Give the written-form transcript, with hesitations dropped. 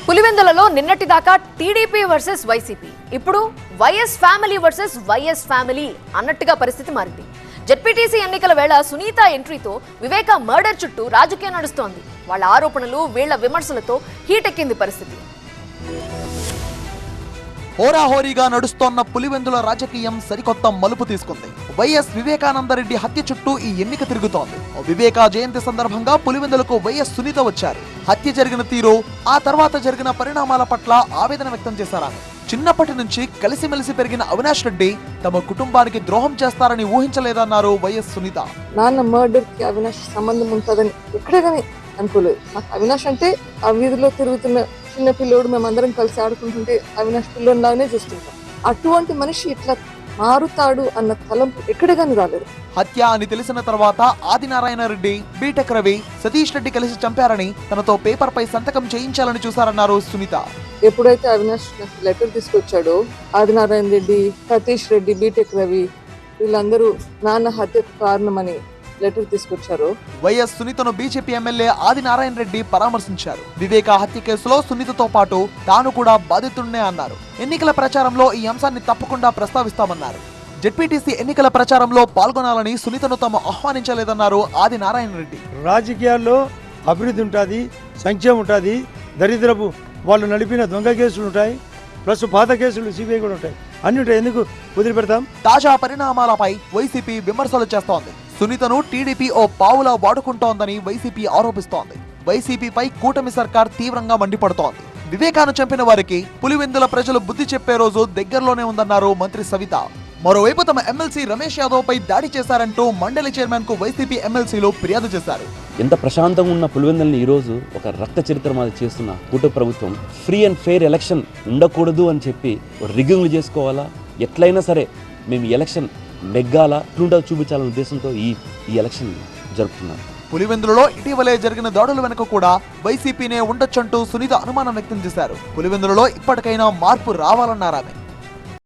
పులివెందులలో నిన్నటిదాకా TDP versus YCP, ఇప్పుడు YS family versus YS family అన్నట్టుగా పరిస్థితి మారింది. జెడ్పీటీసీ ఎన్నికల వేళ సునీత ఎంట్రీతో వివేక మర్డర్ చుట్టూ రాజకీయం నడుస్తోంది. వాళ్ళ ఆరోపణలు, వీళ్ల విమర్శలతో హీటెక్కింది పరిస్థితి. హోరాహోరీగా నడుస్తోన్న పులివెందుల రాజకీయం సరికొత్త మలుపు తీసుకుంది. వైఎస్ వివేకానందరెడ్డి హత్య చుట్టూ ఈ ఎన్నిక తిరుగుతోంది. వివేకా జయంతి సందర్భంగా పులివెందులకు వైఎస్ సునీత వచ్చారు. హత్య జరిగిన తీరు, ఆ తర్వాత జరిగిన పరిణామాల పట్ల ఆవేదన వ్యక్తం చేశారు. చిన్నప్పటి నుంచి కలిసిమెలిసి పెరిగిన అవినాష్ రెడ్డి తమ కుటుంబానికి ద్రోహం చేస్తారని ఊహించలేదన్నారు వైఎస్ సునీత. నాన్న మర్డర్ కి అవినాష్ సంబంధం ఉంటుందని ఎక్కడే కానీ అనుకోలేదు. నాకు అవినాష్ అంటే ఆ వీధిలో తిరుగుతున్న చిన్న పిల్లోడు, మేమందరం కలిసి ఆడుకుంటుంటే అవినాష్ పిల్లోడిలాగానే చూస్తుంటాం. అటువంటి మనిషి ఇట్లా మారుతాడు అన్న తలంపు ఎక్కడ కానీ రాలేదు. హత్య అని తెలిసిన తర్వాత ఆదినారాయణ రెడ్డి, బీటెక్ రవి, సతీష్ రెడ్డి కలిసి చంపారని తనతో పేపర్ పై సంతకం చేయించాలని చూశారన్నారు సునీత. ఎప్పుడైతే అవినాష్ నాకు లెటర్ తీసుకొచ్చాడో, ఆదినారాయణ రెడ్డి, సతీష్ రెడ్డి, బీటెక్ రవి వీళ్ళందరూ నాన్న హత్యకు కారణమని లెటర్ తీసుకొచ్చారు. వైఎస్ సునీతను బీజేపీ ఎమ్మెల్యే ఆదినారాయణ రెడ్డి పరామర్శించారు. వివేక హత్య కేసులో సునీతతో పాటు తాను కూడా బాధితుడినే అన్నారు. ఎన్నికల ప్రచారంలో ఈ అంశాన్ని తప్పకుండా ప్రస్తావిస్తామన్నారు. జెడ్పీటీసీ ఎన్నికల ప్రచారంలో పాల్గొనాలని సునీతను తాము ఆహ్వానించలేదన్నారు ఆదినారాయణ రెడ్డి. రాజకీయాల్లో అభివృద్ధి ఉంటుంది, సంక్షేమం ఉంటుంది, దరిద్రపు వాళ్ళు నడిపిన దొంగ కేసులు ఉంటాయి, ప్లస్ పాత కేసులు సిబిఐ కూడా ఉంటాయి, అన్ని ఉంటాయి. ఎందుకు వదిలిపెడతాం? తాజా పరిణామాలపై వైసీపీ విమర్శలు చేస్తోంది. సునీతను టీడీపీ ఓ పావులా వాడుకుంటోందని వైసీపీ ఆరోపిస్తోంది. వైసీపీపై కూటమి సర్కార్ తీవ్రంగా మండిపడుతోంది. వివేకాను చంపిన వారికి పులివెందుల ప్రజలు బుద్ధి చెప్పే రోజు దగ్గరలోనే ఉందన్నారు మంత్రి సవిత. మరోవైపు తమ ఎమ్మెల్సీ రమేష్ యాదవ్ పై దాడి చేశారంటూ మండలి చైర్మన్ కు వైసీపీ ఎమ్మెల్సీలు ఫిర్యాదు చేశారు. ఎంత ప్రశాంతంగా ఉన్న పులివెందుల్ని ఈరోజు ఒక రక్త చరిత్ర మాది చేస్తున్న కూటమి ప్రభుత్వం ఫ్రీ అండ్ ఫెయిర్ ఎలక్షన్ ఉండకూడదు అని చెప్పి రిగ్గింగ్లు చేసుకోవాలా, ఎట్లయినా సరే మేము ఎలక్షన్ నెగ్గాలా, ఇట్లుంటా చూపించాలనే ఉద్దేశంతో ఈ ఎలక్షన్ జరుపుతున్నారు. పులివెందులలో ఇటీవలే జరిగిన దాడుల వెనుక కూడా వైసీపీనే ఉండొచ్చంటూ సునీత అనుమానం వ్యక్తం చేశారు. పులివెందులలో ఇప్పటికైనా మార్పు రావాలన్నారామె.